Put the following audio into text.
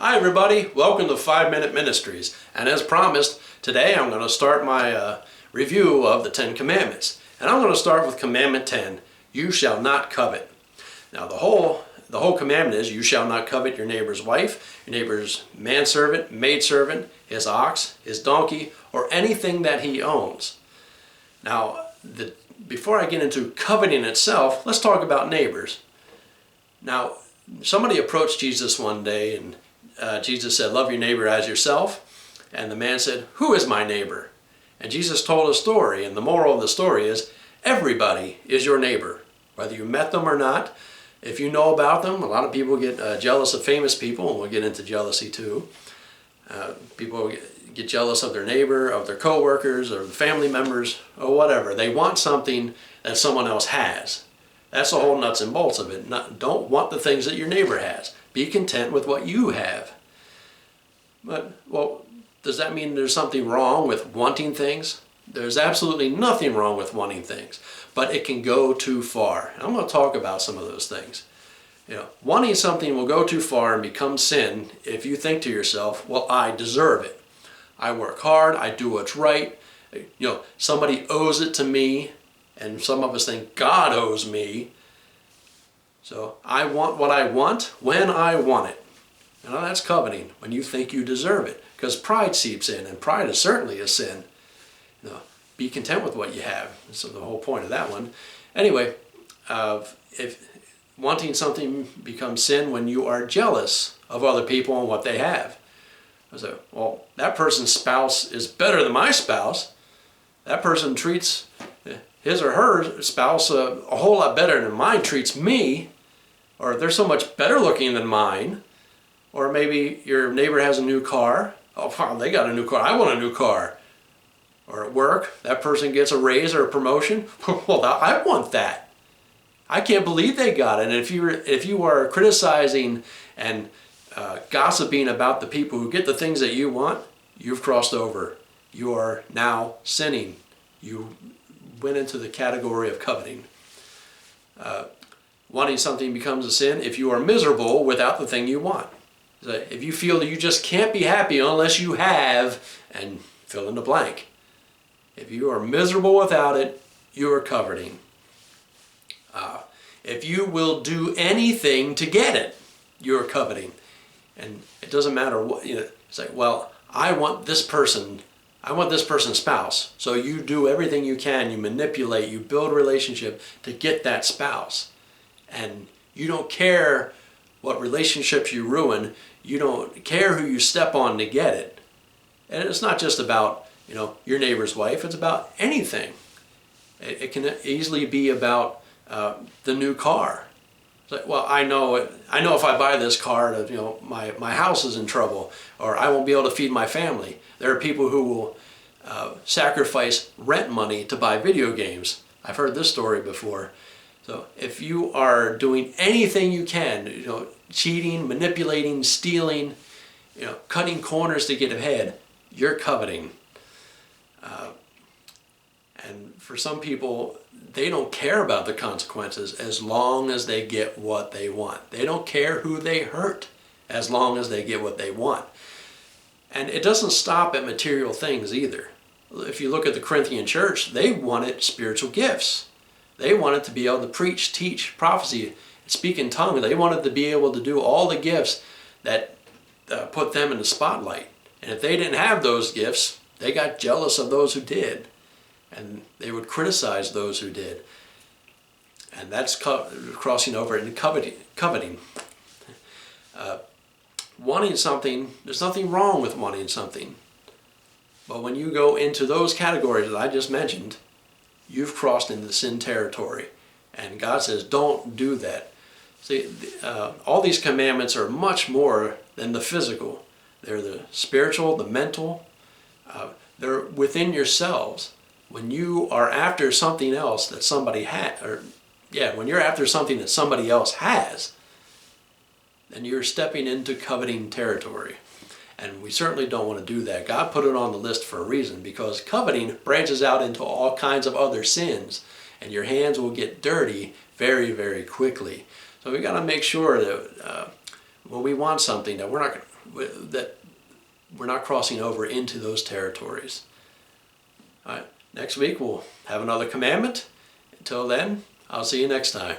Hi everybody, welcome to 5-Minute Ministries, and as promised, today I'm going to start my review of the 10 Commandments. And I'm going to start with Commandment 10, you shall not covet. Now the whole commandment is you shall not covet your neighbor's wife, your neighbor's manservant, maidservant, his ox, his donkey, or anything that he owns. Now, before I get into coveting itself, let's talk about neighbors. Now, somebody approached Jesus one day and Jesus said, love your neighbor as yourself. And the man said, who is my neighbor? And Jesus told a story, and the moral of the story is, everybody is your neighbor. Whether you met them or not, if you know about them, a lot of people get jealous of famous people, and we'll get into jealousy too. People get jealous of their neighbor, of their co-workers, or the family members, or whatever. They want something that someone else has. That's the whole nuts and bolts of it. Don't want the things that your neighbor has. Be content with what you have. But, well, does that mean there's something wrong with wanting things? There's absolutely nothing wrong with wanting things, but it can go too far. And I'm going to talk about some of those things. Wanting something will go too far and become sin if you think to yourself, well, I deserve it. I work hard, I do what's right. Somebody owes it to me, and some of us think God owes me. So I want what I want when I want it. Now that's coveting, when you think you deserve it, because pride seeps in, and pride is certainly a sin. Be content with what you have. So the whole point of that one. Anyway, if wanting something becomes sin when you are jealous of other people and what they have. So, well, that person's spouse is better than my spouse. That person treats his or her spouse a whole lot better than mine treats me, or they're so much better looking than mine, or maybe your neighbor has a new car. Oh, wow, they got a new car. I want a new car. Or at work, that person gets a raise or a promotion. Well, I want that. I can't believe they got it. And if you are criticizing and gossiping about the people who get the things that you want, you've crossed over. You are now sinning. You went into the category of coveting. Wanting something becomes a sin if you are miserable without the thing you want. So if you feel that you just can't be happy unless you have, and fill in the blank. If you are miserable without it, you are coveting. If you will do anything to get it, you are coveting. And it doesn't matter what, it's like, well, I want this person's spouse. So you do everything you can, you manipulate, you build a relationship to get that spouse. And you don't care what relationships you ruin, you don't care who you step on to get it. And it's not just about, your neighbor's wife, it's about anything. It can easily be about the new car. It's like, well, I know if I buy this car, my house is in trouble, or I won't be able to feed my family. There are people who will sacrifice rent money to buy video games. I've heard this story before. So if you are doing anything you can, cheating, manipulating, stealing, cutting corners to get ahead, you're coveting. And for some people, they don't care about the consequences as long as they get what they want. They don't care who they hurt as long as they get what they want. And it doesn't stop at material things either. If you look at the Corinthian church, they wanted spiritual gifts. They wanted to be able to preach, teach, prophecy, speak in tongues. They wanted to be able to do all the gifts that put them in the spotlight. And if they didn't have those gifts, they got jealous of those who did. And they would criticize those who did. And that's crossing over into coveting. Wanting something, there's nothing wrong with wanting something. But when you go into those categories that I just mentioned, you've crossed into sin territory. And God says, don't do that. See, all these commandments are much more than the physical. They're the spiritual, the mental. They're within yourselves. When you are after something else that somebody when you're after something that somebody else has, then you're stepping into coveting territory. And we certainly don't want to do that. God put it on the list for a reason, because coveting branches out into all kinds of other sins, and your hands will get dirty very, very quickly. So we got to make sure that when we want something, that we're not that we're not crossing over into those territories. All right, next week we'll have another commandment. Until then, I'll see you next time.